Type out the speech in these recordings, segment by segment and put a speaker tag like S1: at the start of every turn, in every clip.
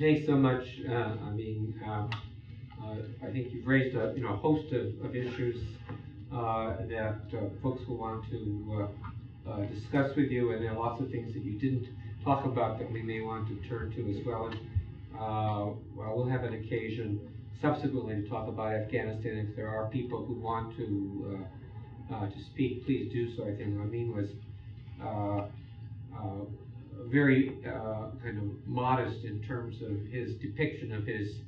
S1: Thanks so much. I think you've raised a host of issues that folks will want to discuss with you, and there are lots of things that you didn't talk about that we may want to turn to as well. And we'll have an occasion subsequently to talk about Afghanistan. If there are people who want to speak, please do so. I think Amin was very kind of modest in terms of his depiction of his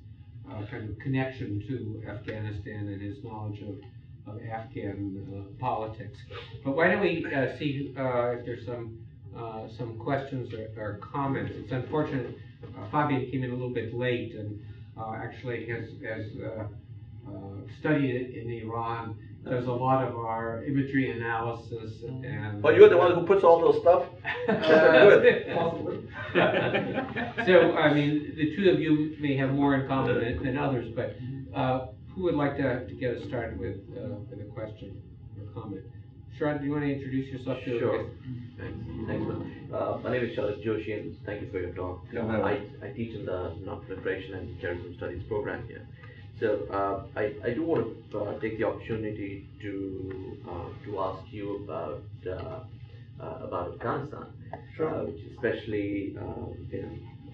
S1: kind of connection to Afghanistan and his knowledge of Afghan politics. But why don't we see if there's some questions or comments. It's unfortunate Fabian came in a little bit late and actually has studied it in Iran. Does a lot of our imagery analysis and.
S2: But you're the one who puts all those stuff. Good.
S1: So I mean, the two of you may have more in common than others, but who would like to get us started with a question or comment? Sharad, do you want to introduce yourself to
S3: Sure. Thanks. My name is Sharad Joshi, and thank you for your talk. I teach in the Non-Proliferation and Terrorism Studies program here. So I do want to take the opportunity to ask you about Afghanistan, which is especially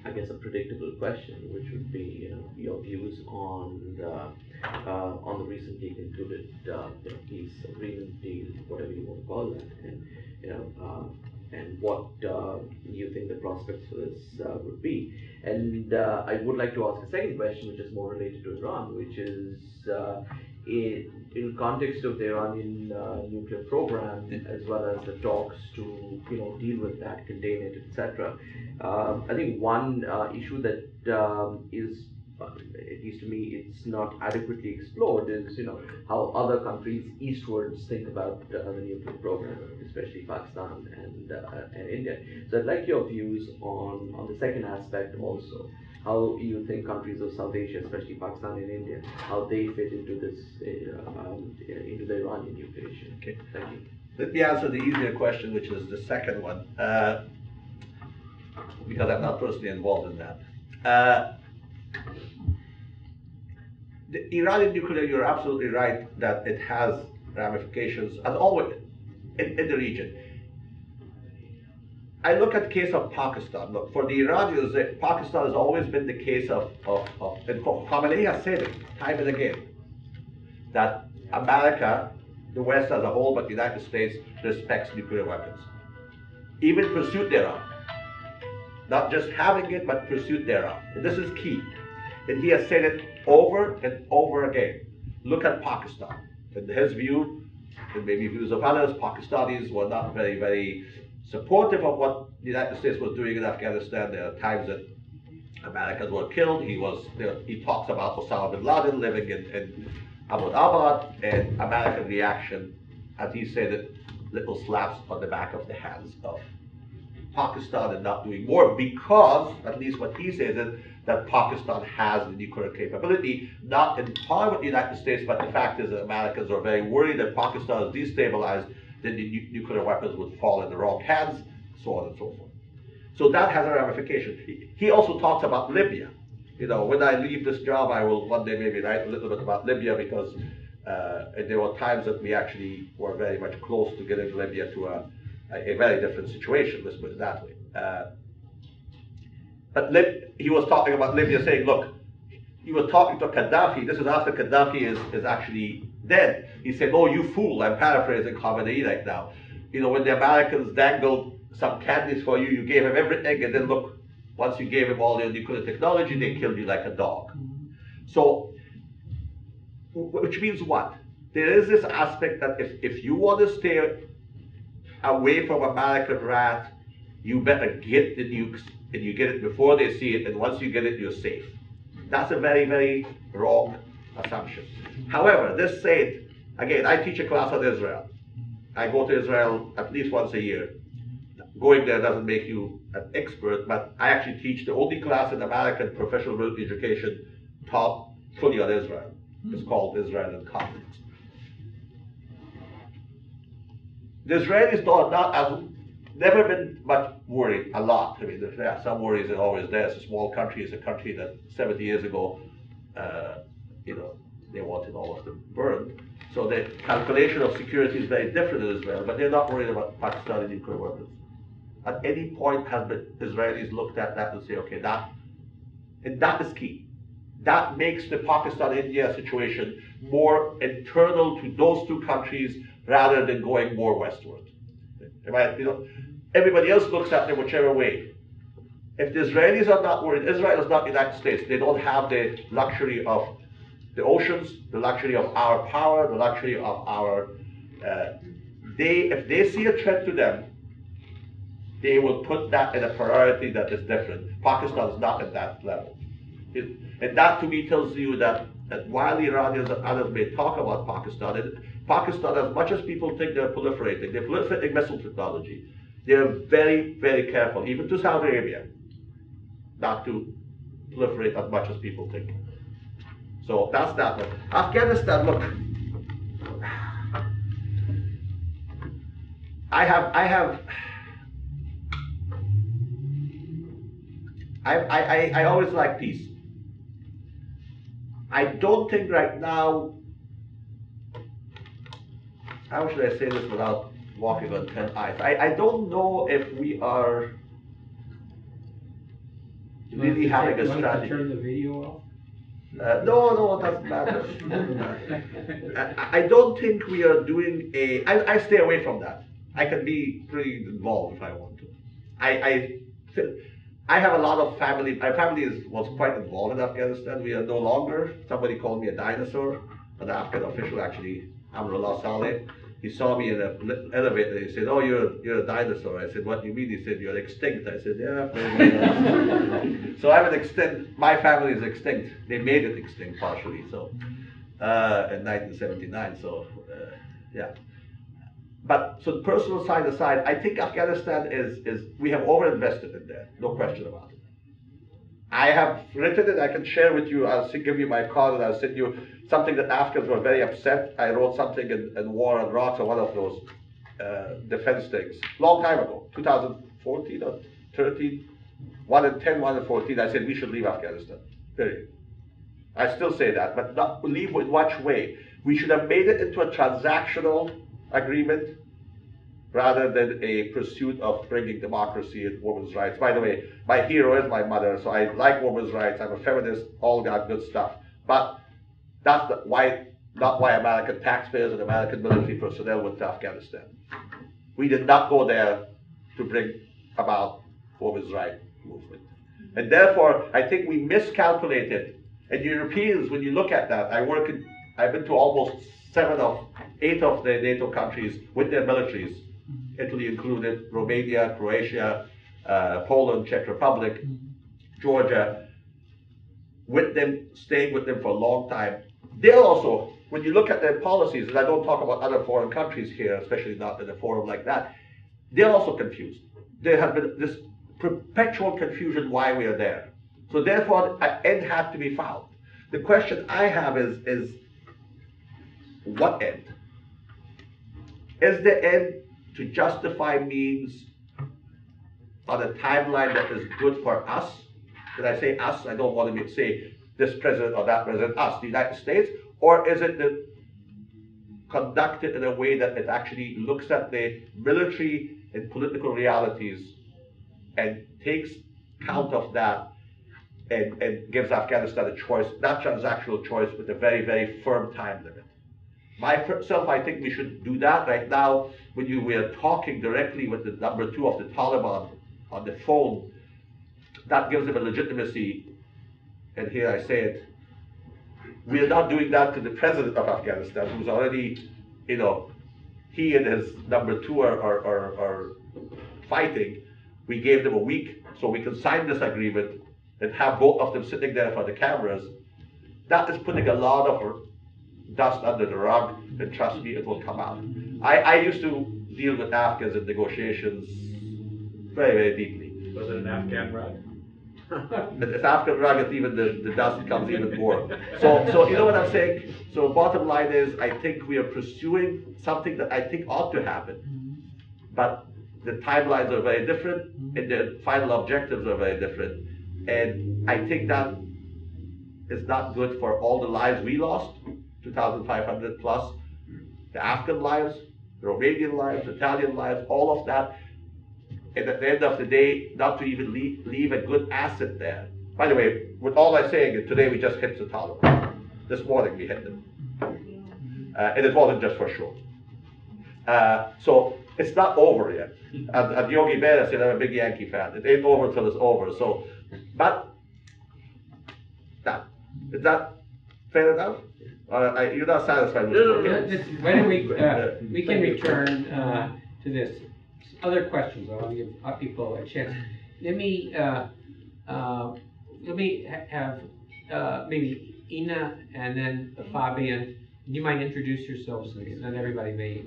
S3: I guess a predictable question, which would be your views on the recently concluded peace agreement deal, whatever you want to call that, and what you think the prospects for this would be. And I would like to ask a second question, which is more related to Iran, which is in context of the Iranian nuclear program, as well as the talks to deal with that, contain it, etc. I think one issue that is, at least to me, it's not adequately explored is how other countries eastwards think about the nuclear program, especially Pakistan and India. So I'd like your views on the second aspect also. How you think countries of South Asia, especially Pakistan and India, how they fit into this, into the Iranian nuclear issue.
S2: Okay.
S3: Thank you.
S2: Let me answer the easier question, which is the second one, because I'm not personally involved in that. The Iranian nuclear, you're absolutely right that it has ramifications, as always, in the region. I look at the case of Pakistan. Look, for the Iranians, Pakistan has always been the case of and Khamenei has said it time and again, that America, the West as a whole, but the United States respects nuclear weapons. Even pursuit thereof. Not just having it, but pursuit thereof. And this is key. And he has said it over and over again. Look at Pakistan. In his view, and maybe views of others, Pakistanis were not very, very supportive of what the United States was doing in Afghanistan. There are times that Americans were killed. He talks about Osama bin Laden living in Abbottabad, and American reaction, as he said it, little slaps on the back of the hands of Pakistan and not doing more, because, at least what he says is, that Pakistan has the nuclear capability, not in par with the United States, but the fact is that Americans are very worried that Pakistan is destabilized, then the nuclear weapons would fall in the wrong hands, so on and so forth. So that has a ramification. He also talks about Libya. When I leave this job, I will one day maybe write a little bit about Libya, because there were times that we actually were very much close to getting Libya to a very different situation, let's put it that way. But he was talking about Libya, saying, look, he was talking to Gaddafi. This is after Gaddafi is actually dead. He said, oh, you fool, I'm paraphrasing Khamenei right now. When the Americans dangled some candies for you, you gave him everything, and then look, once you gave him all the nuclear technology, they killed you like a dog. So, which means what? There is this aspect that if you want to stay away from American wrath, you better get the nukes, and you get it before they see it, and once you get it, you're safe. That's a very, very wrong assumption. However, this said, again, I teach a class on Israel. I go to Israel at least once a year. Going there doesn't make you an expert, but I actually teach the only class in American professional military education taught fully on Israel. It's called Israel in Conflict. The Israelis never been much worried, a lot. I mean, there are some worries are always there. It's a small country. It's a country that 70 years ago, they wanted all of them burned. So the calculation of security is very different in Israel, but they're not worried about Pakistani nuclear weapons. At any point has the Israelis looked at that and say, okay, that is key. That makes the Pakistan-India situation more internal to those two countries rather than going more westward. Everybody else looks at them whichever way. If the Israelis are not worried, Israel is not the United States. They don't have the luxury of the oceans, the luxury of our power, the luxury of our. If they see a threat to them, they will put that in a priority that is different. Pakistan is not at that level. And that to me tells you that while the Iranians and others may talk about Pakistan, as much as people think they're proliferating missile technology, they're very, very careful, even to Saudi Arabia, not to proliferate as much as people think. So that's that one. Afghanistan, look, I always like peace. I don't think right now, how should I say this without walking on thin ice? I don't know if we are really having a strategy.
S1: Turn the video off?
S2: No, it doesn't matter. I don't think we are doing I stay away from that. I can be pretty involved if I want to. I have a lot of family. My family was quite involved in Afghanistan. We are no longer. Somebody called me a dinosaur. An Afghan official, actually, Amrullah Saleh. He saw me in an elevator. He said, "Oh, you're a dinosaur." I said, "What do you mean?" He said, "You're extinct." I said, "Yeah, maybe." So I'm an extinct. My family is extinct. They made it extinct partially. So in 1979. So yeah. But so the personal side aside, I think Afghanistan is we have overinvested in there, no question about it. I have written it, I can share with you, I'll give you my card and I'll send you something that Afghans were very upset. I wrote something in War on Rocks or one of those defense things, long time ago, 2014 or 13, 1 in 10, 1 in 14, I said we should leave Afghanistan, period. I still say that, but not leave in what way? We should have made it into a transactional agreement rather than a pursuit of bringing democracy and women's rights. By the way, my hero is my mother, so I like women's rights. I'm a feminist, all that good stuff. But that's not why American taxpayers and American military personnel went to Afghanistan. We did not go there to bring about women's rights movement. And therefore, I think we miscalculated. And Europeans, when you look at that, I've been to almost 8 of the NATO countries with their militaries, Italy included, Romania, Croatia, Poland, Czech Republic, Georgia, with them, staying with them for a long time. They're also, when you look at their policies, and I don't talk about other foreign countries here, especially not in a forum like that, they're also confused. There has been this perpetual confusion why we are there. So therefore, an end had to be found. The question I have is what end? Is the end to justify means on a timeline that is good for us? When I say us, I don't want to say this president or that president, us, the United States, or is it conducted in a way that it actually looks at the military and political realities and takes count of that and gives Afghanistan a choice, not transactional choice, with a very, very firm time limit? Myself, I think we should do that right now. When we are talking directly with the number 2 of the Taliban on the phone, that gives them a legitimacy. And here I say it, we are not doing that to the president of Afghanistan, who's already, he and his number 2 are fighting. We gave them a week so we can sign this agreement and have both of them sitting there for the cameras. That is putting a lot of dust under the rug, and trust me, it will come out. I used to deal with Afghans in negotiations very, very deeply.
S4: Was it an Afghan rug?
S2: If Afghan rug, it's even the dust comes even more. So you know what I'm saying? So bottom line is, I think we are pursuing something that I think ought to happen, but the timelines are very different, and the final objectives are very different. And I think that is not good for all the lives we lost, 2,500 plus, the Afghan lives, the Romanian lives, Italian lives, all of that. And at the end of the day, not to even leave a good asset there. By the way, with all I'm saying, today we just hit the Taliban. This morning we hit them. And it wasn't just for show. So it's not over yet. And Yogi Berra said, I'm a big Yankee fan. It ain't over till it's over. So, but is that fair enough? You're not satisfied with it?
S1: Why don't we can return to this. Other questions. I want to give people a chance. Let me have maybe Ina and then Fabian. You might introduce yourselves so that everybody may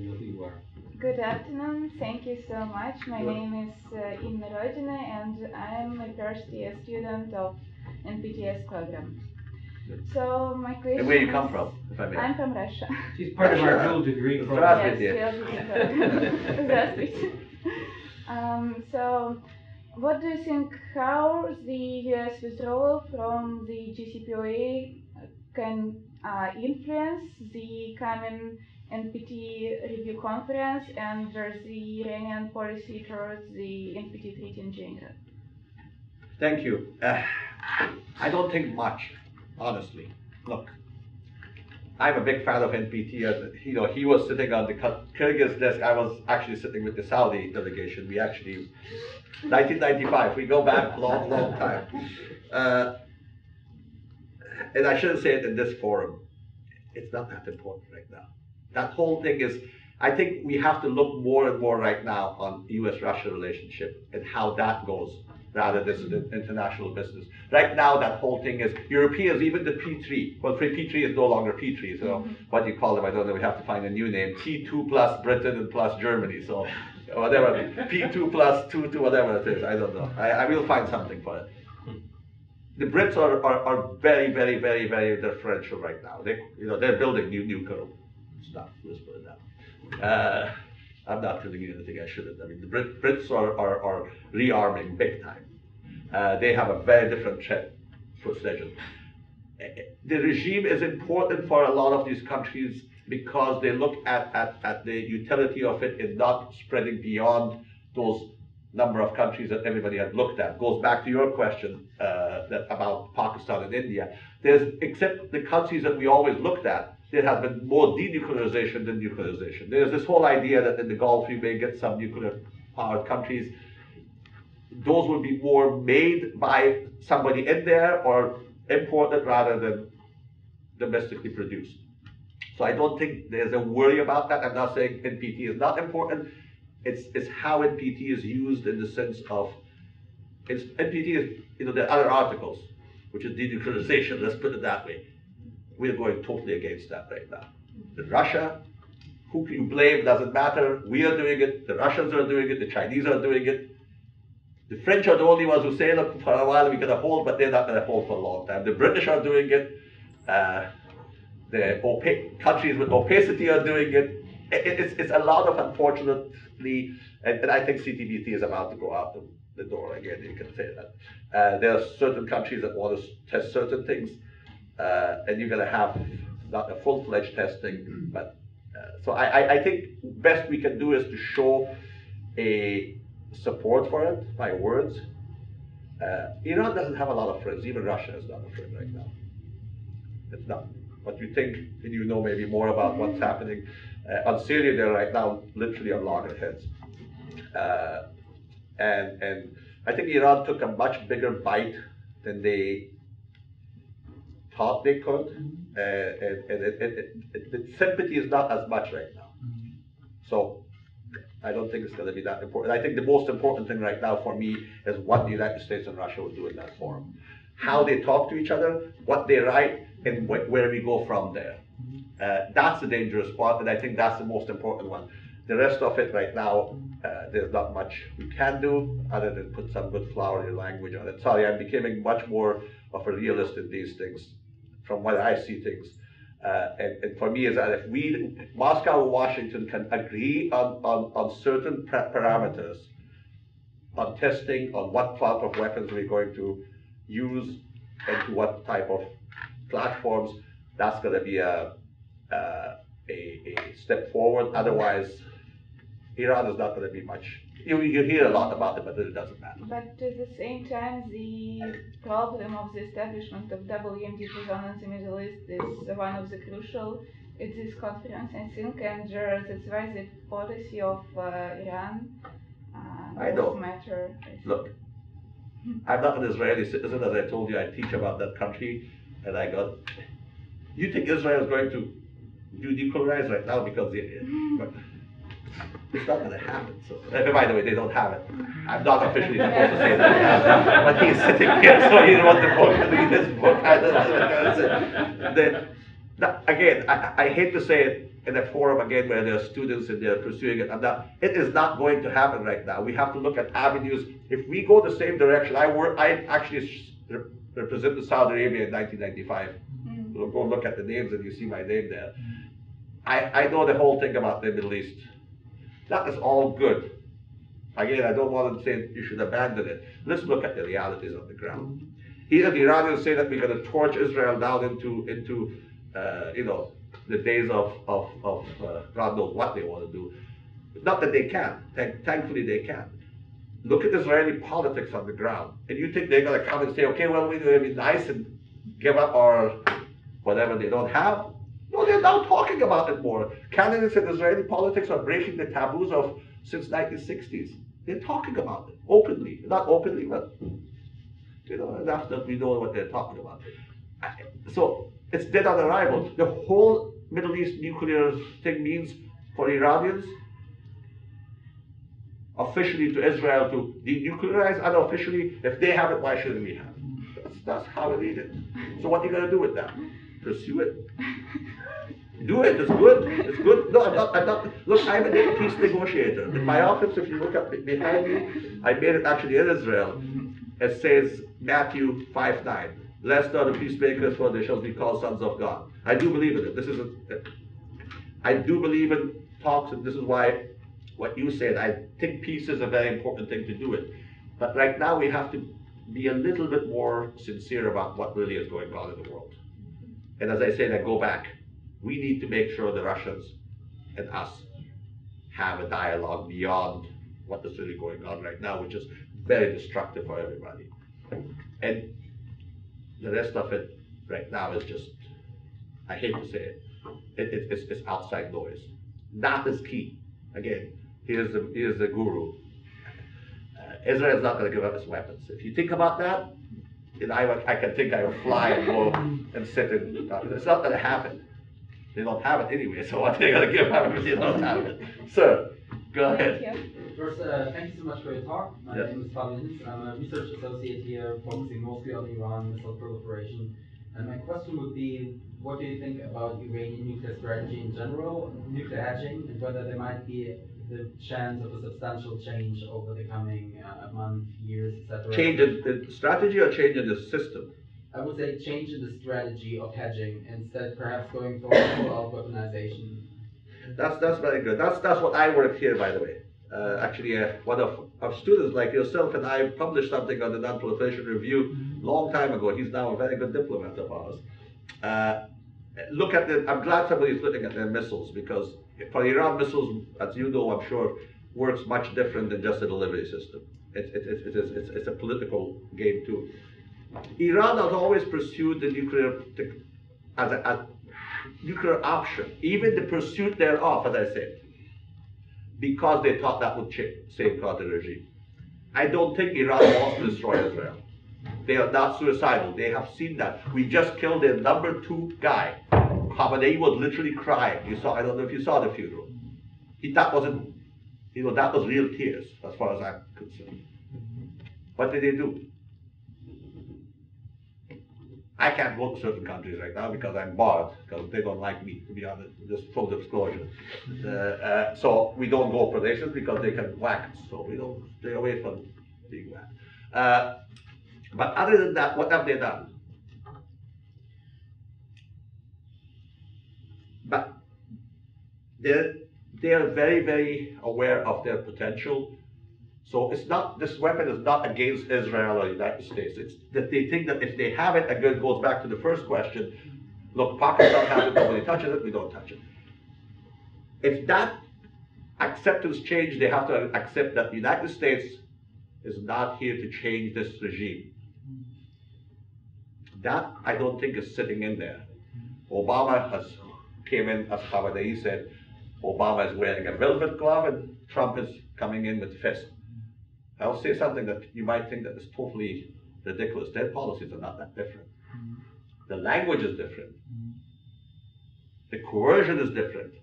S1: know who you are.
S4: Good afternoon. Thank you so much. My name is Inna Rodina, and I am a first year student of NPTS program. So my question.
S2: And where you come from, if I may?
S4: I'm from Russia.
S1: She's part of our dual degree program.
S4: Yes, so, what do you think? How the U.S. withdrawal from the JCPOA can influence the coming NPT review conference and the Iranian policy towards the NPT treaty in general?
S2: Thank you. I don't think much, honestly. Look, I'm a big fan of NPT. And, he was sitting on the Kyrgyz desk. I was actually sitting with the Saudi delegation. We actually, 1995. We go back a long, long time. And I shouldn't say it in this forum. It's not that important right now. That whole thing is, I think we have to look more and more right now on U.S.-Russia relationship and how that goes, rather than international business. Right now, that whole thing is Europeans, even the P3. Well, P3 is no longer P3, so what do you call them? I don't know. We have to find a new name. P2 plus Britain and plus Germany. So whatever, P2 plus 2 to whatever it is. I don't know. I will find something for it. The Brits are very, very, very, very differential right now. They're building new nuclear stuff. Let's put it that. I'm not telling you anything I shouldn't. I mean, the Brits are rearming big time. They have a very different threat position. The regime is important for a lot of these countries because they look at the utility of it in not spreading beyond those number of countries that everybody had looked at. Goes back to your question about Pakistan and India. Except the countries that we always looked at, there has been more denuclearization than nuclearization. There's this whole idea that in the Gulf we may get some nuclear-powered countries. Those will be more made by somebody in there or imported rather than domestically produced. So I don't think there's a worry about that. I'm not saying NPT is not important. It's how NPT is used in the sense of, NPT is, there are other articles, which is denuclearization, let's put it that way. We're going totally against that right now. In Russia, who you blame doesn't matter. We are doing it, the Russians are doing it, the Chinese are doing it. The French are the only ones who say, look, for a while we're going to hold, but they're not going to hold for a long time. The British are doing it. The countries with opacity are doing it. It's a lot of, unfortunately, and I think CTBT is about to go out the door again, you can say that. There are certain countries that want to test certain things, and you're going to have not a full-fledged testing, but so I think best we can do is to show a support for it by words. Iran doesn't have a lot of friends. Even Russia is not a friend right now. It's not. But you think, and you know maybe more about what's happening. On Syria, they're right now literally on loggerheads. And I think Iran took a much bigger bite than they thought they could. The sympathy is not as much right now. So I don't think it's going to be that important. I think the most important thing right now for me is what the United States and Russia will do in that forum. How they talk to each other, what they write, and where we go from there. That's the dangerous part, and I think that's the most important one. The rest of it right now, there's not much we can do other than put some good flowery language on it. Sorry, I'm becoming much more of a realist in these things from what I see things. And for me, is that if Moscow and Washington can agree on certain parameters, on testing, on what type of weapons we're going to use, and to what type of platforms, that's going to be a step forward. Otherwise, Iran is not going to be much. You hear a lot about it, but it doesn't matter.
S4: But at the same time, the problem of the establishment of WMD zone in the Middle East is one of the crucial at this conference, I think, and that's why the policy of Iran does matter.
S2: Look, I'm not an Israeli citizen, as I told you. I teach about that country, and I got. You think Israel is going to do denuclearize right now because it's not going to happen. So, by the way, they don't have it. I'm not officially supposed to say that they have it, but he's sitting here, so he wrote the book to read this book. I don't know. Again, I hate to say it in a forum again where there are students and they're pursuing it. It is not going to happen right now. We have to look at avenues. If we go the same direction, I actually represented Saudi Arabia in 1995. We'll go look at the names and you see my name there. I know the whole thing about the Middle East. That is all good. Again, I don't want to say you should abandon it. Let's look at the realities on the ground. Either the Iranians say that we're going to torch Israel down into the days of God knows what they want to do. Not that they can. Thankfully, they can. Look at Israeli politics on the ground, and you think they're going to come and say, okay, well, we're going to be nice and give up our whatever they don't have? No, they're now talking about it more. Candidates in Israeli politics are breaking the taboos of since 1960s. They're talking about it openly, not openly, but enough that we know what they're talking about. So it's dead on arrival. The whole Middle East nuclear thing means for Iranians, officially to Israel to denuclearize, unofficially, if they have it, why shouldn't we have it? That's how we read it. So what are you going to do with that? Pursue it. Do it. It's good. It's good. No, I'm not. Look, I'm a peace negotiator. In my office, if you look up behind me, I made it actually in Israel. It says Matthew 5:9. Blessed are the peacemakers, for they shall be called sons of God. I do believe in it. I do believe in talks, and this is why what you said. I think peace is a very important thing to do it. But right now, we have to be a little bit more sincere about what really is going on in the world. And as I said, I go back. We need to make sure the Russians and us have a dialogue beyond what is really going on right now, which is very destructive for everybody. And the rest of it right now is just, I hate to say it, it's outside noise. That is key. Again, here's the guru. Israel is not going to give up its weapons. If you think about that, then I can think I will fly and go and sit in. It's not going to happen. They don't have it anyway, so what they're going to give up if they don't have it? Sir, go ahead.
S5: First, thank you so much for your talk. My name is Fabian. I'm a research associate here, focusing mostly on Iran missile proliferation. And my question would be, what do you think about Iranian nuclear strategy in general, nuclear hedging, and whether there might be the chance of a substantial change over the coming months, years, etc.?
S2: Change in the strategy or change in the system?
S5: I would say change in the strategy of hedging, instead perhaps going for full-out weaponization.
S2: That's very good. That's what I work here, by the way. Actually, one of our students like yourself and I published something on the Non-Proliferation Review long time ago. He's now a very good diplomat of ours. Look at I'm glad somebody's looking at their missiles, because for Iran, missiles, as you know, I'm sure, works much different than just a delivery system. It's a political game too. Iran has always pursued the nuclear as a nuclear option, even the pursuit thereof, as I said, because they thought that would safeguard the regime. I don't think Iran wants to destroy Israel. They are not suicidal. They have seen that. We just killed their number 2 guy. Khamenei was literally crying. I don't know if you saw the funeral. That wasn't, that was real tears, as far as I'm concerned. What did they do? I can't go to certain countries right now because I'm barred, because they don't like me, to be honest, just full disclosure. So we don't go places because they can whack us, so we don't stay away from being whacked. But other than that, what have they done? but they're very, very aware of their potential. So it's not, this weapon is not against Israel or the United States. It's that they think that if they have it, again, goes back to the first question. Look, Pakistan has it, nobody touches it, we don't touch it. If that acceptance change, they have to accept that the United States is not here to change this regime. That, I don't think, is sitting in there. Obama has came in, as Khamenei said, Obama is wearing a velvet glove and Trump is coming in with fist. I'll say something that you might think that is totally ridiculous. Their policies are not that different. The language is different. The coercion is different.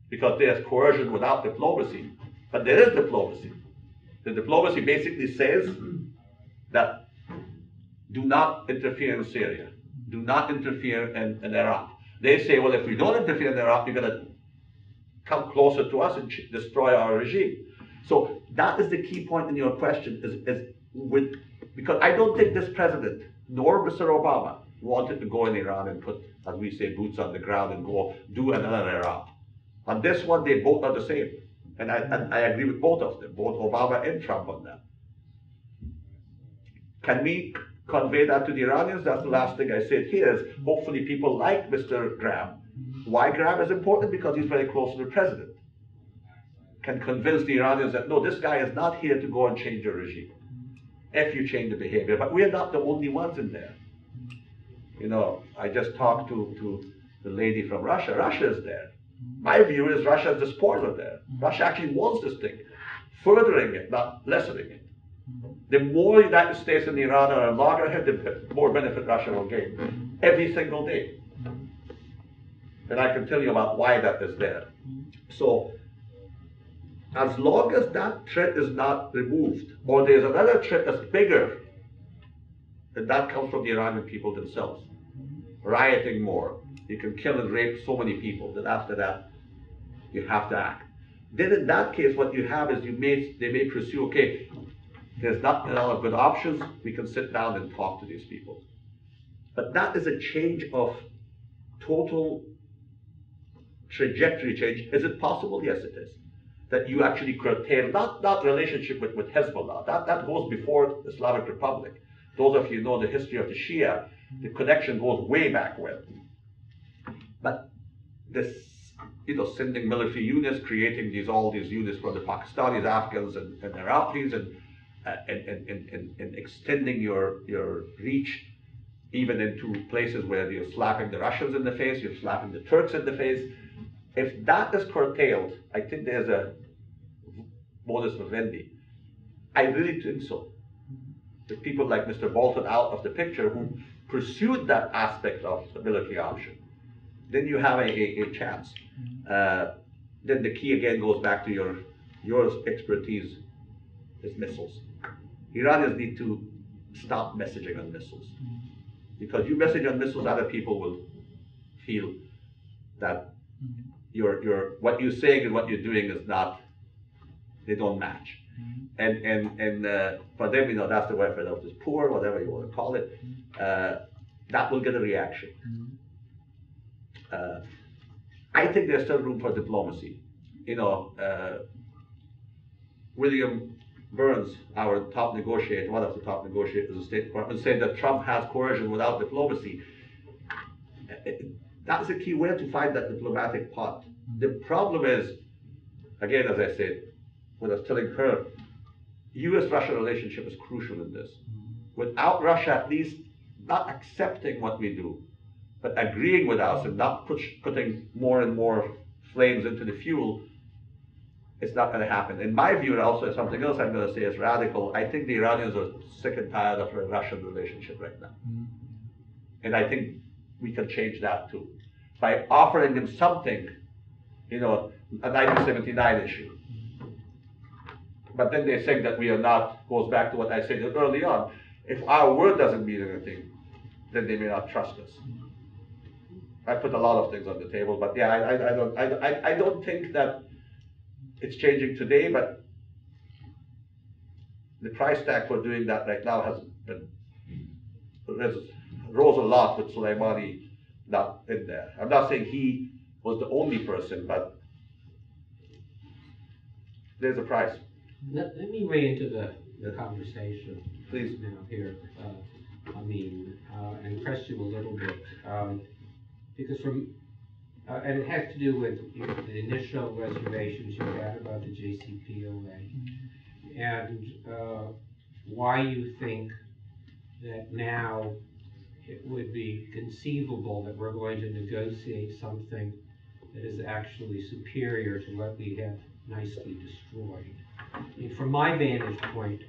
S2: Because there's coercion without diplomacy. But there is diplomacy. The diplomacy basically says that do not interfere in Syria. Do not interfere in Iraq. They say, well, if we don't interfere in Iraq, you're going to come closer to us and destroy our regime. So that is the key point in your question, because I don't think this president, nor Mr. Obama, wanted to go in Iran and put, as we say, boots on the ground and go do another Iraq. On this one, they both are the same. And I agree with both of them, both Obama and Trump on that. Can we convey that to the Iranians? That's the last thing I said here is hopefully people like Mr. Graham. Why Graham is important? Because he's very close to the president. Can convince the Iranians that, no, this guy is not here to go and change your regime. If you change the behavior. But we're not the only ones in there. You know, I just talked to the lady from Russia. Russia is there. My view is Russia is the spoiler there. Russia actually wants this thing, furthering it, not lessening it. The more United States and Iran are on loggerhead, the more benefit Russia will gain every single day. And I can tell you about why that is there. So, as long as that threat is not removed, or there's another threat that's bigger, then that comes from the Iranian people themselves. Rioting more. You can kill and rape so many people, then after that, you have to act. Then in that case, what you have is they may pursue, okay, there's not a lot of good options, we can sit down and talk to these people. But that is a change of total trajectory change. Is it possible? Yes, it is. That you actually curtail, not relationship with Hezbollah, that goes before the Islamic Republic. Those of you who know the history of the Shia, the connection goes way back when. But this, you know, sending military units, creating all these units from the Pakistanis, Afghans, and Iraqis, and extending your reach even into places where you're slapping the Russians in the face, you're slapping the Turks in the face. If that is curtailed, I think there's a modus vivendi. I really think so. The people like Mr. Bolton out of the picture who pursued that aspect of the military option, then you have a chance. Then the key again goes back to your expertise is missiles. Iranians need to stop messaging on missiles. Because you message on missiles, other people will feel that what you're saying and what you're doing is not, they don't match. And for them, you know, that's the weapon of this poor, whatever you want to call it, that will get a reaction. I think there's still room for diplomacy. You know, William Burns, our top negotiator, one of the top negotiators of the State Department, said that Trump has coercion without diplomacy. That's the key. Where to find that diplomatic pot. The problem is, again, as I said, when I was telling her, U.S.-Russia relationship is crucial in this. Without Russia at least not accepting what we do, but agreeing with us and not putting more and more flames into the fuel, it's not going to happen. In my view, and also something else I'm going to say is radical, I think the Iranians are sick and tired of a Russian relationship right now. And I think we can change that too. By offering them something, you know, a 1979 issue. But then they say that we are not, goes back to what I said early on, if our word doesn't mean anything, then they may not trust us. I put a lot of things on the table, but yeah, I don't think that it's changing today, but the price tag for doing that right now has been rose a lot with Soleimani not in there. I'm not saying he was the only person, but there's a price.
S1: Let me weigh into the conversation.
S2: Please.
S1: Now here, Amin, and press you a little bit, because and it has to do with the initial reservations you had about the JCPOA, and why you think that now it would be conceivable that we're going to negotiate something that is actually superior to what we have nicely destroyed. I mean, from my vantage point,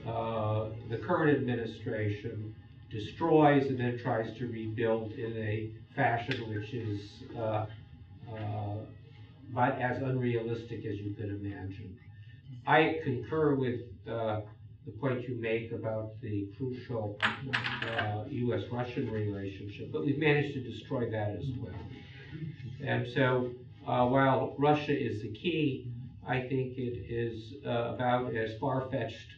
S1: the current administration destroys and then tries to rebuild in a fashion which is but as unrealistic as you could imagine. I concur with the point you make about the crucial U.S.-Russian relationship, but we've managed to destroy that as well. And so while Russia is the key, I think it is about as far-fetched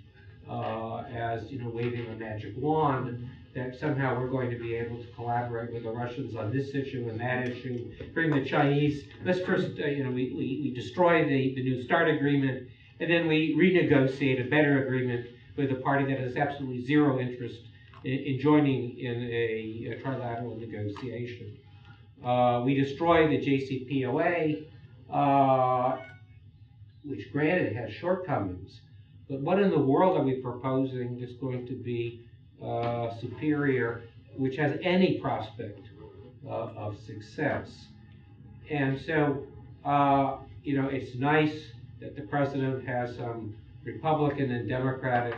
S1: as waving a magic wand that somehow we're going to be able to collaborate with the Russians on this issue and that issue. Bring the Chinese. Let's first, we destroy the New START agreement, and then we renegotiate a better agreement with a party that has absolutely zero interest in joining in a trilateral negotiation. We destroy the JCPOA, which granted has shortcomings, but what in the world are we proposing that's going to be superior, which has any prospect of success? And so, it's nice that the president has some Republican and Democratic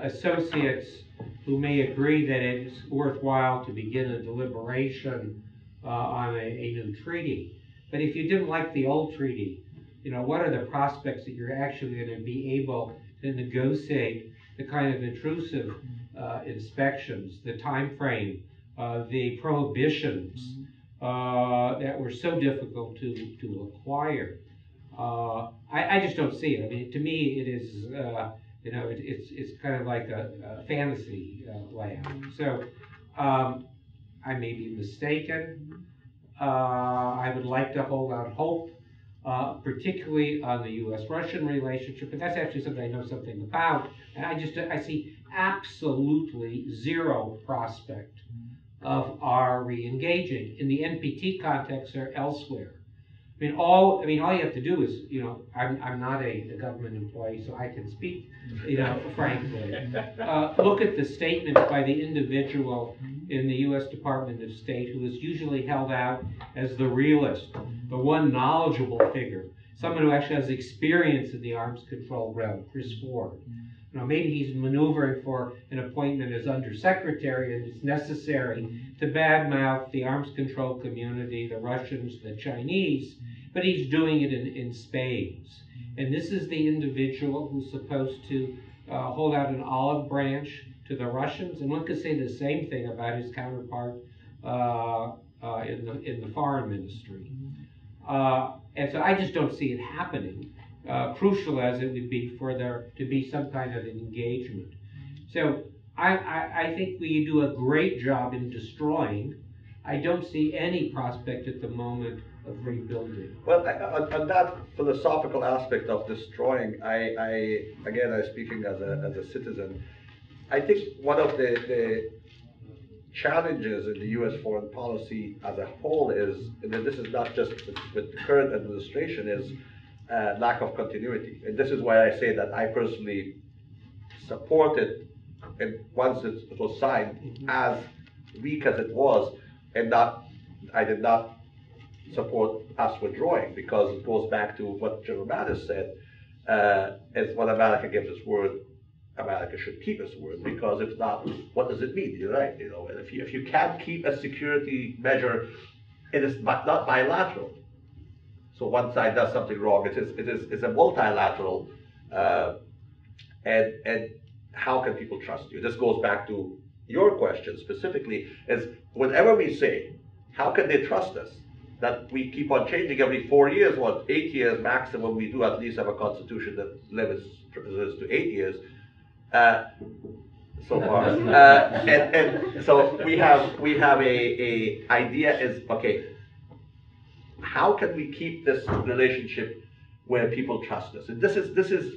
S1: associates who may agree that it's worthwhile to begin a deliberation on a new treaty. But if you didn't like the old treaty, what are the prospects that you're actually going to be able to negotiate the kind of intrusive inspections, the time frame, the prohibitions that were so difficult to acquire? I just don't see it. I mean, to me, it is, it's kind of like a fantasy land. So I may be mistaken. I would like to hold out hope, particularly on the U.S.-Russian relationship, but that's actually something I know something about, and I see absolutely zero prospect of our re-engaging in the NPT context or elsewhere. I mean, all you have to do is, I'm not a government employee, so I can speak, frankly. Look at the statements by the individual in the U.S. Department of State who is usually held out as the realist, the one knowledgeable figure, someone who actually has experience in the arms control realm, Chris Ford. Maybe he's maneuvering for an appointment as undersecretary, and it's necessary to badmouth the arms control community, the Russians, the Chinese, but he's doing it in spades. And this is the individual who's supposed to hold out an olive branch to the Russians, and one could say the same thing about his counterpart in the foreign ministry. And so I just don't see it happening, crucial as it would be for there to be some kind of an engagement. So I think we do a great job in destroying. I don't see any prospect at the moment of rebuilding.
S2: Well, on that philosophical aspect of destroying, I speaking as a citizen, I think one of the challenges in the U.S. foreign policy as a whole is, and this is not just with the current administration, is lack of continuity. And this is why I say that I personally supported, and once it was signed, as weak as it was, and I did not support us withdrawing, because it goes back to what General Mattis said, is when America gives its word, America should keep its word, because if not, what does it mean? You're right, and if you can't keep a security measure, it is not bilateral. So one side does something wrong, it's a multilateral, and how can people trust you? This goes back to your question specifically, is whenever we say, how can they trust us? That we keep on changing every 4 years, 8 years maximum, we do at least have a constitution that limits prisoners to 8 years, so far. And so we have a idea is, okay, how can we keep this relationship where people trust us? And this is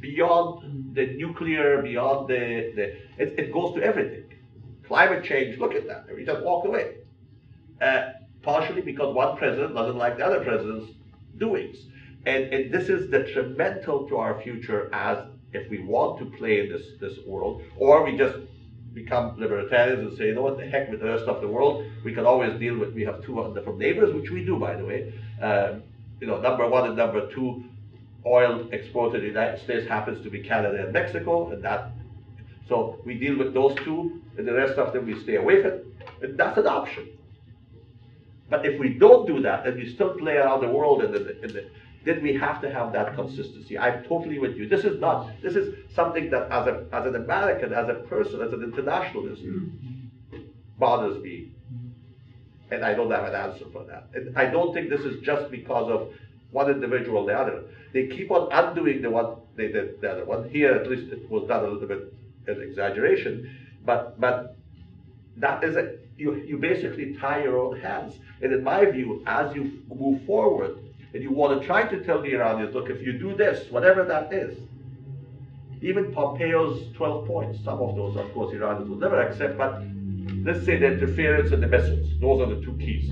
S2: beyond the nuclear, beyond it goes to everything. Climate change, look at that. We just walked away. Partially because one president doesn't like the other president's doings. And this is detrimental to our future as if we want to play in this world, or we just become libertarians and say, you know what, the heck with the rest of the world, we can always deal with, we have 2 different neighbors, which we do, by the way. Number 1 and number 2 oil exported to the United States happens to be Canada and Mexico, so we deal with those 2, and the rest of them we stay away from, and that's an option. But if we don't do that, and we still play around the world, then we have to have that consistency. I'm totally with you. This is something that as an American, as a person, as an internationalist, bothers me. And I don't have an answer for that. And I don't think this is just because of one individual or the other. They keep on undoing the one they did the other one. Here, at least it was done a little bit an exaggeration, but that is you basically tie your own hands. And in my view, as you move forward, and you want to try to tell the Iranians, look, if you do this, whatever that is, even Pompeo's 12 points, some of those, of course, Iranians will never accept, but let's say the interference and the missiles, those are the 2 keys.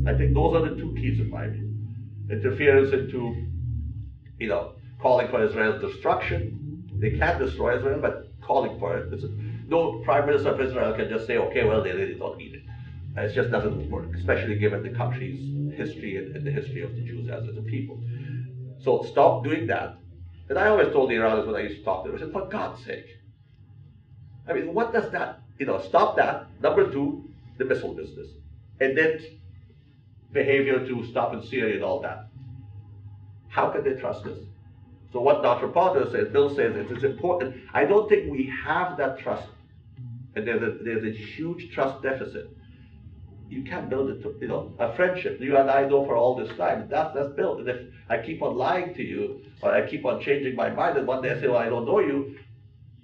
S2: I think those are the 2 keys in my view. Interference into, calling for Israel's destruction. They can't destroy Israel, but calling for it. No Prime Minister of Israel can just say, okay, well, they really don't need it. It just doesn't work, especially given the country's history and the history of the Jews as a people. So stop doing that. And I always told the Iranians when I used to talk to them, I said, for God's sake. I mean, what does that, stop that. Number 2, the missile business. And then behavior to stop in Syria and all that. How can they trust us? So what Dr. Potter says, Bill says, it's important. I don't think we have that trust. And there's a huge trust deficit. You can't build it a friendship. You and I know for all this time, that's built. And if I keep on lying to you, or I keep on changing my mind, and one day I say, well, I don't know you,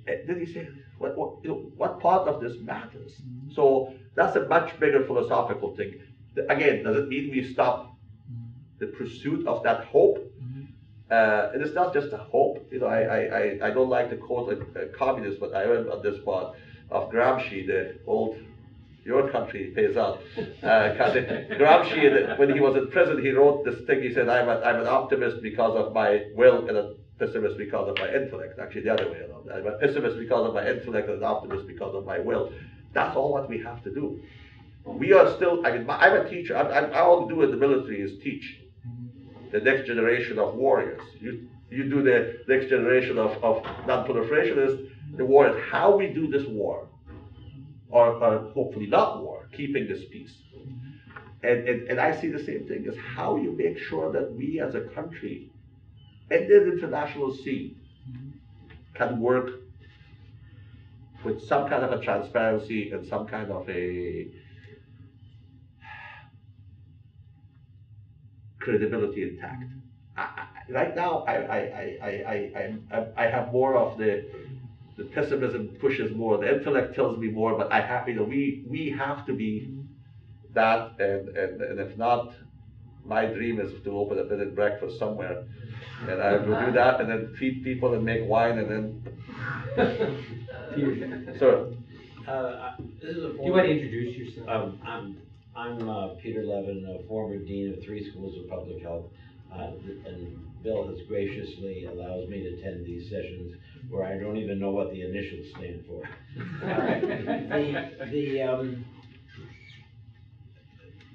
S2: then you say, what part of this matters? So that's a much bigger philosophical thing. Again, does it mean we stop the pursuit of that hope? And it's not just a hope. I don't like to quote a communist, but I read on this part of Gramsci, the old, your country pays out. Gramsci, when he was in prison, he wrote this thing. He said, I'm an optimist because of my will and a pessimist because of my intellect. Actually, the other way around. I'm a pessimist because of my intellect and an optimist because of my will. That's all what we have to do. We are still, I'm a teacher. All I do in the military is teach the next generation of warriors. You do the next generation of non-proliferation is the war is how we do this war. Or hopefully not war, keeping this peace. And I see the same thing as how you make sure that we as a country in the international scene can work with some kind of a transparency and some kind of a credibility intact. Right now, I have more of the pessimism pushes more, the intellect tells me more, but we have to be that, and if not, my dream is to open a bed and breakfast somewhere, and I will do that, and then feed people and make wine, and then. Sir.
S6: This is a
S1: Do you want to introduce yourself?
S6: I'm Peter Levin, a former dean of 3 schools of public health, and Bill has graciously allows me to attend these sessions where I don't even know what the initials stand for.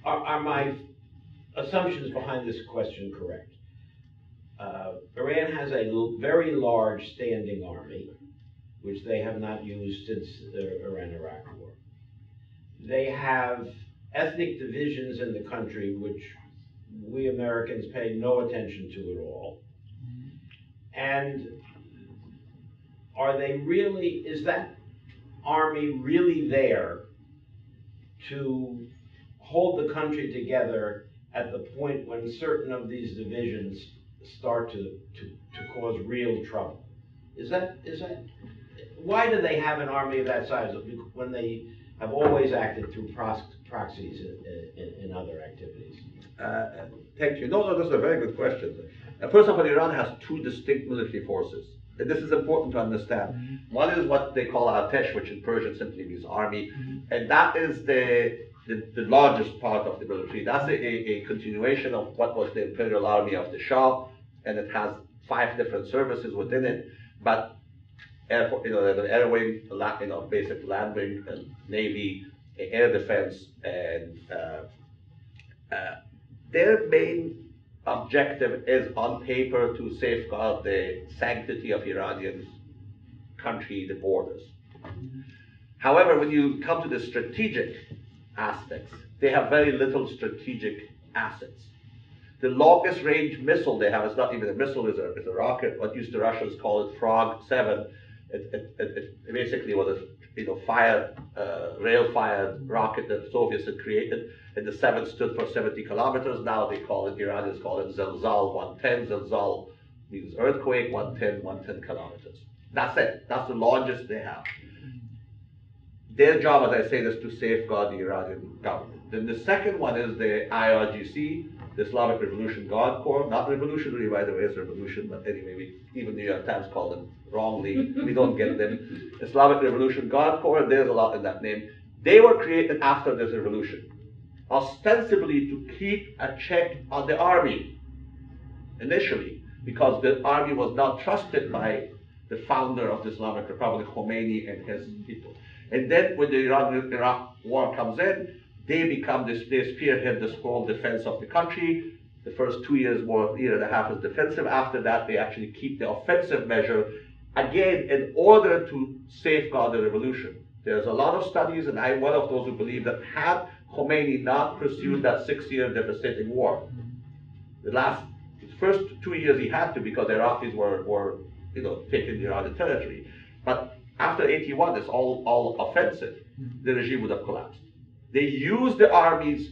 S6: Are my assumptions behind this question correct? Iran has a very large standing army, which they have not used since the Iran-Iraq war. They have ethnic divisions in the country, which we Americans pay no attention to at all. And is that army really there to hold the country together at the point when certain of these divisions start to cause real trouble? Why do they have an army of that size? have always acted through proxies in other activities?
S2: Thank you. No, this is a very good question. First of all, Iran has two distinct military forces. And this is important to understand. One is what they call Artesh, which in Persian simply means army. And that is the largest part of the military. That's a continuation of what was the imperial army of the Shah. And it has 5 different services within it. But there's an air wing, basic land wing, and navy, air defense, and their main objective is on paper to safeguard the sanctity of Iranian country, the borders. However, when you come to the strategic aspects, they have very little strategic assets. The longest range missile they have is not even a missile, it's a rocket. What used to Russians call it Frog 7. It basically was a rail-fired rocket that the Soviets had created, and the 7 stood for 70 kilometers. Now they call it, the Iranians call it Zilzal 110. Zilzal means earthquake, 110 kilometers. That's it. That's the largest they have. Their job, as I say, is to safeguard the Iranian government. Then the second one is the IRGC, the Islamic Revolution Guard Corps. Not revolutionary, by the way, it's revolution, but anyway, even New York Times called them wrongly. We don't get them. Islamic Revolution Guard Corps, there's a lot in that name. They were created after this revolution, ostensibly to keep a check on the army, initially, because the army was not trusted by the founder of the Islamic Republic, Khamenei, and his people. And then when the Iran-Iraq war comes in, they spearhead this whole defense of the country. The first 2 years, year and a half is defensive. After that, they actually keep the offensive measure, again, in order to safeguard the revolution. There's a lot of studies, and I'm one of those who believe that had Khomeini not pursued that 6-year devastating war, the first 2 years he had to, because the Iraqis were taking the Iranian territory. But after 81, it's all offensive. The regime would have collapsed. They used the armies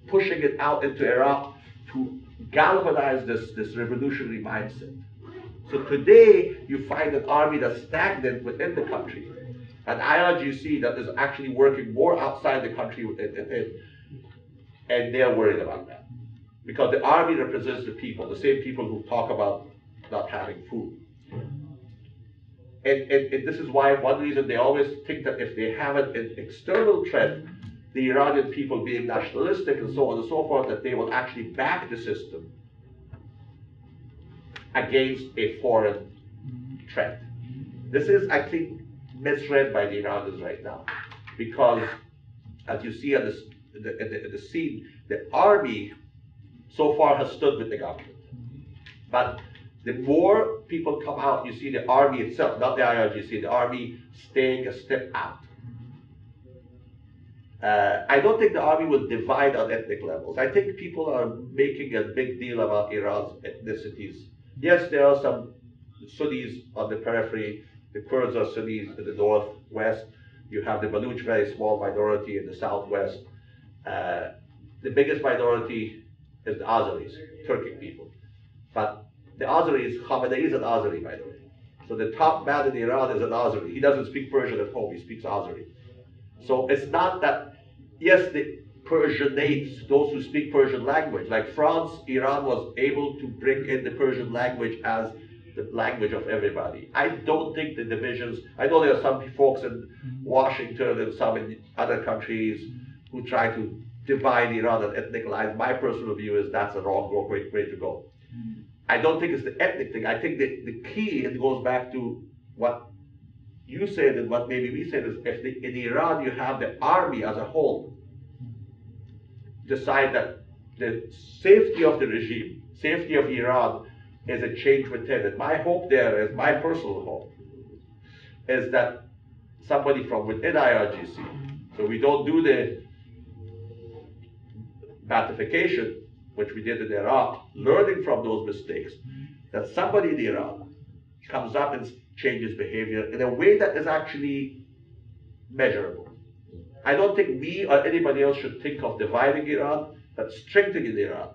S2: pushing it out into Iraq to galvanize this revolutionary mindset. So today, you find an army that's stagnant within the country, an IRGC that is actually working more outside the country and they're worried about that. Because the army represents the people, the same people who talk about not having food. And this is why one reason they always think that if they have an external threat, the Iranian people being nationalistic and so on and so forth, that they will actually back the system against a foreign threat. This is, I think, misread by the Iranians right now, because as you see on the scene, the army so far has stood with the government. But the more people come out, you see the army itself, not the IRGC, the army staying a step out. I don't think the army will divide on ethnic levels. I think people are making a big deal about Iran's ethnicities. Yes, there are some Sunnis on the periphery. The Kurds are Sunnis in the northwest. You have the Baluch, very small minority in the southwest. The biggest minority is the Azeris, Turkic people. But the Azeris, Khamenei is an Azeri, by the way. So the top man in Iran is an Azeri. He doesn't speak Persian at home, he speaks Azeri. So it's not that, yes, the Persianates, those who speak Persian language, like France, Iran was able to bring in the Persian language as the language of everybody. I don't think the divisions, I know there are some folks in Washington and some in other countries who try to divide Iran on ethnic lines. My personal view is that's a wrong way to go. I don't think it's the ethnic thing. I think that the key, it goes back to what you said and what maybe we said, is if in Iran you have the army as a whole decide that the safety of the regime, safety of Iran is a change within it. My hope there is, my personal hope, is that somebody from within IRGC, so we don't do the batification, which we did in Iraq, learning from those mistakes, that somebody in Iran comes up and changes behavior in a way that is actually measurable. I don't think we or anybody else should think of dividing Iran, but strengthening Iran,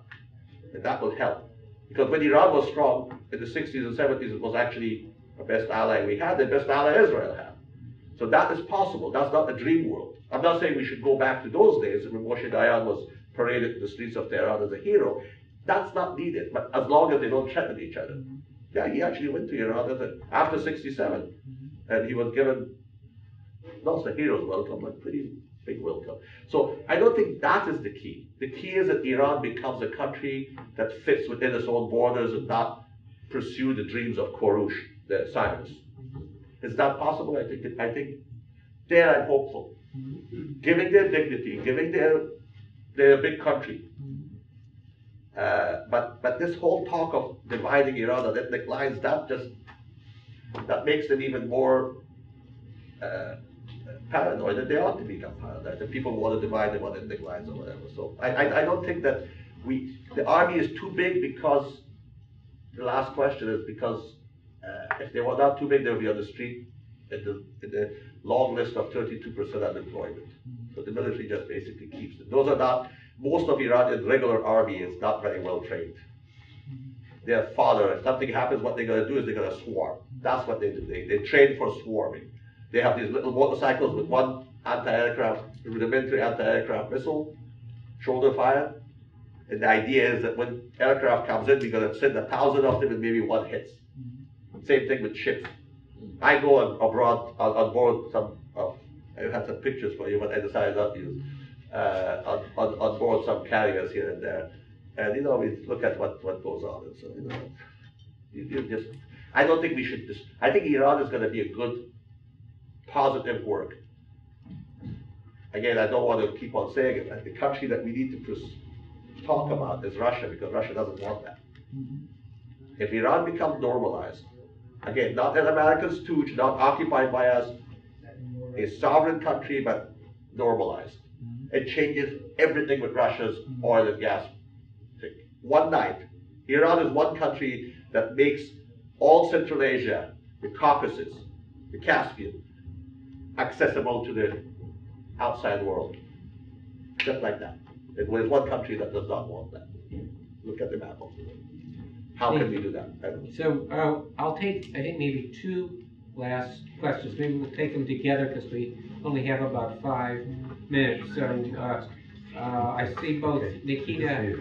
S2: and that will help. Because when Iran was strong in the 60s and 70s, it was actually the best ally we had, the best ally Israel had. So that is possible. That's not the dream world. I'm not saying we should go back to those days when Moshe Dayan was paraded in the streets of Tehran as a hero. That's not needed, but as long as they don't threaten each other. Yeah, he actually went to Iran after 67, and he was given not the hero's welcome, but pretty big welcome. So I don't think that is the key. The key is that Iran becomes a country that fits within its own borders and not pursue the dreams of Korush, the Zionists. Is that possible? I think there I'm hopeful. Giving their dignity, giving their big country. But this whole talk of dividing Iran on ethnic lines, that makes them even more paranoid, that they ought to become paranoid, that people want to divide them on ethnic lines or whatever. So I don't think that the army is too big, because the last question is because if they were not too big, they would be on the street in the long list of 32% unemployment. So the military just basically keeps them. Those are not, most of Iranian regular army is not very well trained. Their father, if something happens, what they're going to do is they're going to swarm. That's what they do. They train for swarming. They have these little motorcycles with one rudimentary anti-aircraft missile, shoulder fire. And the idea is that when aircraft comes in, we're going to send 1,000 of them and maybe one hits. Same thing with ships. I go abroad on board some, I have some pictures for you, but I decided not to use, on board some carriers here and there. And we look at what goes on. And so, you just, I don't think we should just, I think Iran is going to be a good, positive work. Again, I don't want to keep on saying it, but the country that we need to talk about is Russia, because Russia doesn't want that. If Iran becomes normalized, again, not an American stooge, not occupied by us, a sovereign country, but normalized. It changes everything with Russia's oil and gas thing. One night, Iran is one country that makes all Central Asia, the Caucasus, the Caspian, accessible to the outside world. Just like that. It was one country that does not want that. Look at the map of the world. How can we do that?
S1: So I'll take, I think, maybe two last questions. Maybe we'll take them together because we only have about 5 minutes. So I see both Nikita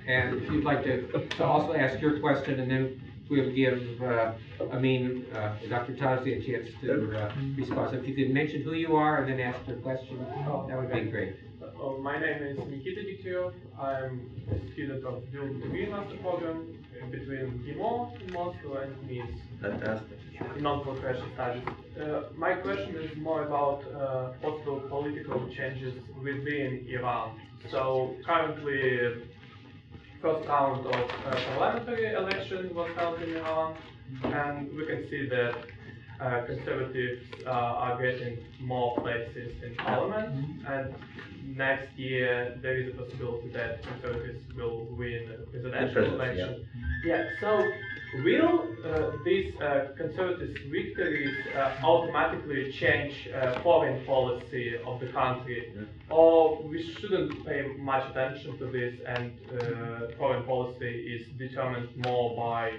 S1: and if you'd like to also ask your question, and then we'll give Amin, Dr. Tarzi a chance to respond. So if you could mention who you are and then ask your question, that would be great.
S7: My name is Nikita Diktyov. I'm a student of dual degree master program between GIMO in Moscow and MIDS.
S2: Fantastic.
S7: Non-proliferation studies. My question is more about possible political changes within Iran. So currently, first round of parliamentary election was held in Iran, and we can see that conservatives are getting more places in parliament, and next year there is a possibility that conservatives will win the presidential election. Yeah. So will these conservative victories automatically change foreign policy of the country, or we shouldn't pay much attention to this, and foreign policy is determined more by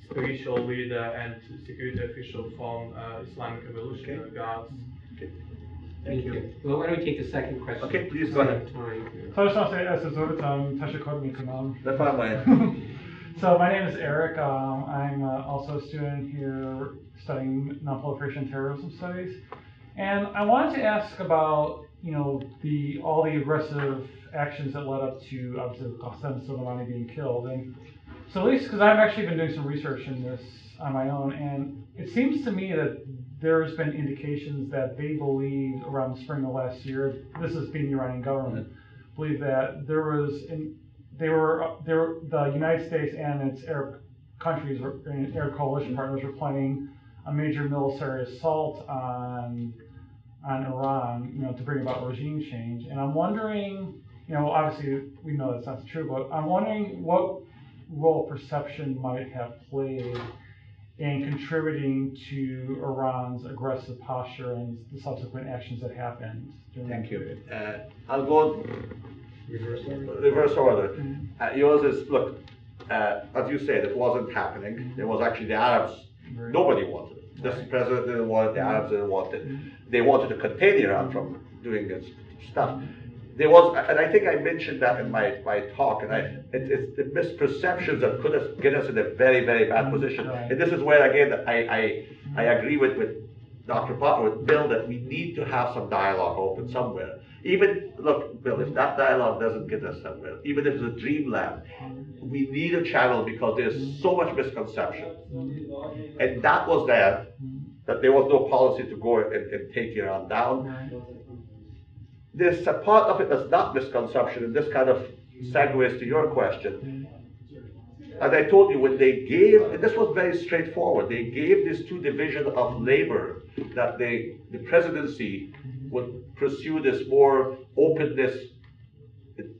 S7: spiritual leader and security official from Islamic Revolutionary Guards?
S2: Thank you.
S1: Well, why don't we take the second question?
S2: Okay, please go ahead.
S8: So I just want to say,
S2: That's fine.
S8: So my name is Eric. I'm also a student here studying non-proliferation and terrorism studies, and I wanted to ask about all the aggressive actions that led up to obviously Qasem Soleimani being killed, and so at least because I've actually been doing some research in this on my own, and it seems to me that there's been indications that they believe around the spring of last year, this is being the Iranian government, believe that the United States and its Arab countries, Arab coalition partners, were planning a major military assault on Iran, to bring about regime change. And I'm wondering, obviously we know that's not true, but I'm wondering what role perception might have played in contributing to Iran's aggressive posture and the subsequent actions that happened during that period.
S2: I'll go reverse order. Yours is, look, as you said, it wasn't happening. It was actually the Arabs. Nobody wanted it. This president didn't want it, the Arabs didn't want it. They wanted to contain Iran from doing this stuff. There was, and I think I mentioned that in my talk, and it's the misperceptions that could get us in a very, very bad position. And this is where, again, I agree with Dr. Potter, with Bill, that we need to have some dialogue open somewhere. Even, look, Bill, if that dialogue doesn't get us somewhere, even if it's a dreamland, we need a channel because there's so much misconception. And that was there, that there was no policy to go and take Iran down. There's a part of it that's not misconception, and this kind of segues to your question. As I told you, when they gave, and this was very straightforward, they gave these two divisions of labor that the presidency would pursue this more openness,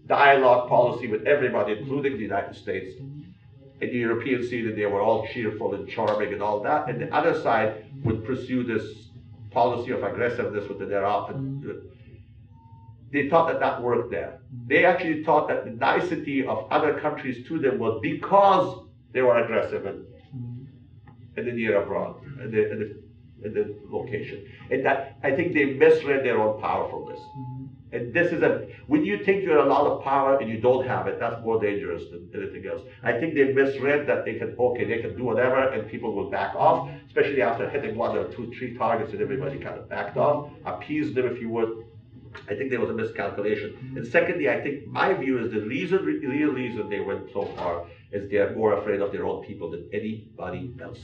S2: dialogue policy with everybody, including the United States. In the European scene, they were all cheerful and charming and all that, and the other side would pursue this policy of aggressiveness within their office. They thought that worked there. They actually thought that the nicety of other countries to them was because they were aggressive and in the near abroad, in the location. And that, I think they misread their own powerfulness. And this is when you think you have a lot of power and you don't have it, that's more dangerous than anything else. I think they misread that they can do whatever and people will back off, especially after hitting 1 or 2, 3 targets and everybody kind of backed off, appeased them if you would. I think there was a miscalculation. And secondly, I think my view is the real reason they went so far is they're more afraid of their own people than anybody else.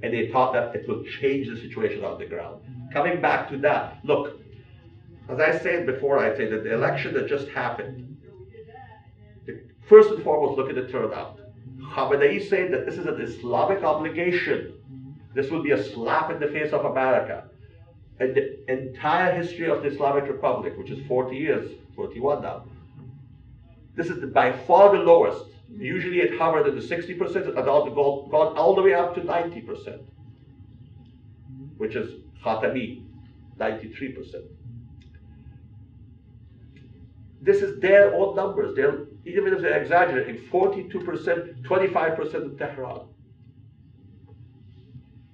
S2: And they thought that it will change the situation on the ground. Coming back to that, look, as I said before, I say that the election that just happened, first and foremost, look at the turnout. Khamenei said that this is an Islamic obligation. This will be a slap in the face of America. And the entire history of the Islamic Republic, which is 40 years, 41 now, this is by far the lowest. Usually it hovered in the 60%, and gone all the way up to 90%, which is Khatami, 93%. This is their own numbers. Even if they're exaggerating, 42%, 25% in Tehran.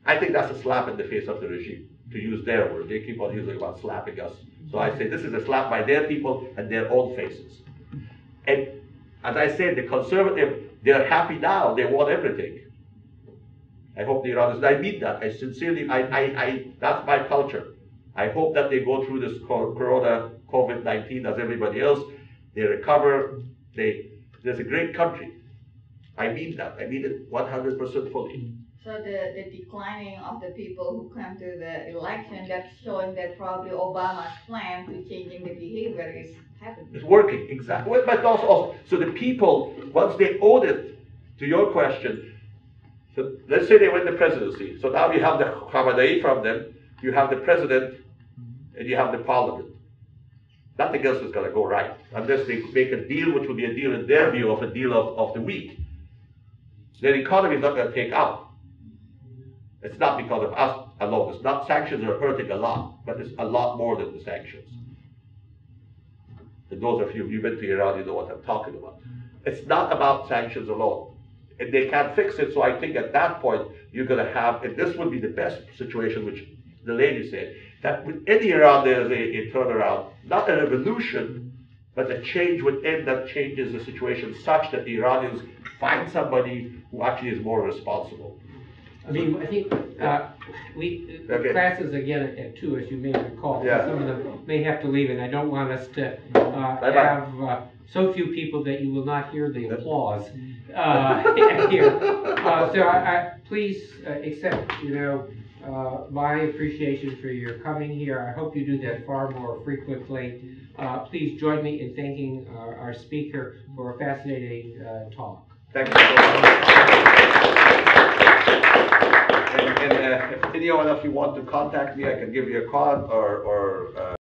S2: I think that's a slap in the face of the regime, to use their word. They keep on using about slapping us. So I say this is a slap by their people and their own faces. And as I said, the conservative, they're happy now. They want everything. I hope the Iranians, I mean that. I sincerely, that's my culture. I hope that they go through this corona, COVID-19 as everybody else. They recover. There's a great country. I mean that. I mean it 100% fully.
S9: So the declining of the people who come to the election, that's showing that probably Obama's plan to changing the behavior is happening.
S2: It's working, exactly. But also, so the people, once they own it, to your question, so let's say they win the presidency. So now you have the Khamenei from them, you have the president, and you have the parliament. Nothing else is going to go right unless they make a deal, which will be a deal in their view of a deal of the week. Their economy is not going to take out. It's not because of us alone. It's not, sanctions are hurting a lot, but it's a lot more than the sanctions. And those of you who've been to Iran, you know what I'm talking about. It's not about sanctions alone. And they can't fix it, so I think at that point, you're going to have, and this would be the best situation, which the lady said, that within Iran there's a turnaround, not a revolution, but a change within that changes the situation such that the Iranians find somebody who actually is more responsible.
S1: I mean, I think the classes again at 2, as you may recall.
S2: Yeah.
S1: Some of them may have to leave, and I don't want us to have so few people that you will not hear the applause here. So please accept, my appreciation for your coming here. I hope you do that far more frequently. Please join me in thanking our speaker for a fascinating talk.
S2: Thank you so much. And if anyone of you want to contact me, I can give you a card or